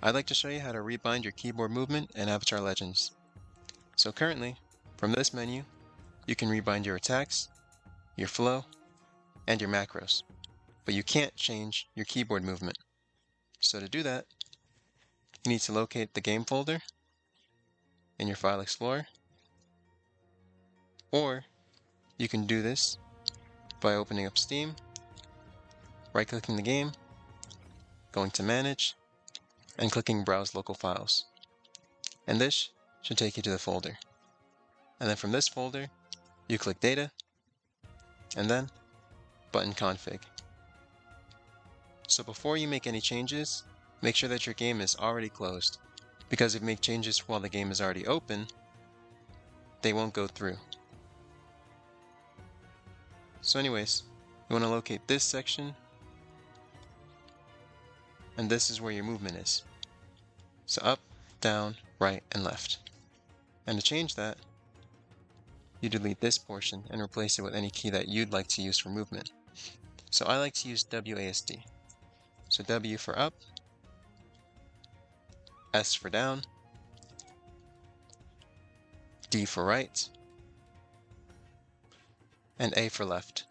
I'd like to show you how to rebind your keyboard movement and Avatar Legends. So currently, from this menu, you can rebind your attacks, your flow, and your macros, but you can't change your keyboard movement. So to do that, you need to locate the game folder in your File Explorer, or you can do this by opening up Steam, right-clicking the game, going to Manage, and clicking Browse Local Files. And this should take you to the folder. And then from this folder, you click Data, and then Button Config. So before you make any changes, make sure that your game is already closed, because if you make changes while the game is already open, they won't go through. So anyways, you want to locate this section, and this is where your movement is. So up, down, right, and left. And to change that, you delete this portion and replace it with any key that you'd like to use for movement. So I like to use WASD. So W for up, S for down, D for right, and A for left.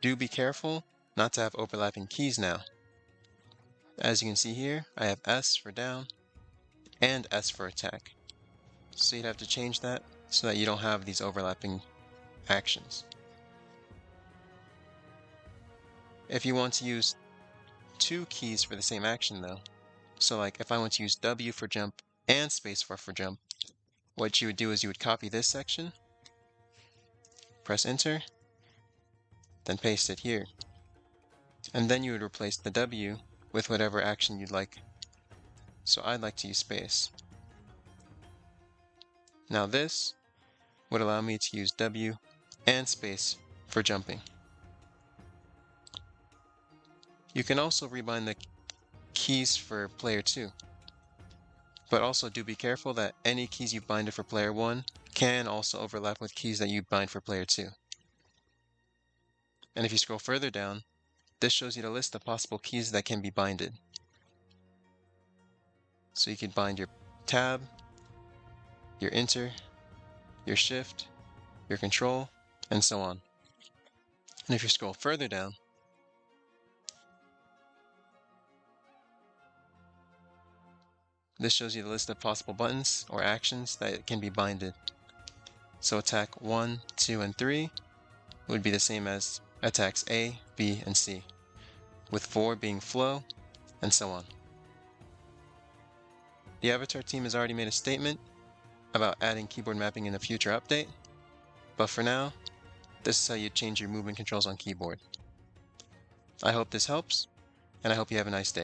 Do be careful not to have overlapping keys now. As you can see here, I have S for down and S for attack. So you'd have to change that so that you don't have these overlapping actions. If you want to use two keys for the same action though, so like if I want to use W for jump and spacebar for jump, what you would do is you would copy this section, press enter, then paste it here. And then you would replace the W with whatever action you'd like. So I'd like to use space. Now this would allow me to use W and space for jumping. You can also rebind the keys for player 2. But also do be careful that any keys you bind for player 1 can also overlap with keys that you bind for player 2. And if you scroll further down, this shows you the list of possible keys that can be binded. So you could bind your tab, your enter, your shift, your control, and so on. And if you scroll further down, this shows you the list of possible buttons or actions that can be binded. So attack 1, 2, and 3 would be the same as attacks A, B, and C, with 4 being flow, and so on. The Avatar team has already made a statement about adding keyboard mapping in a future update, but for now, this is how you change your movement controls on keyboard. I hope this helps, and I hope you have a nice day.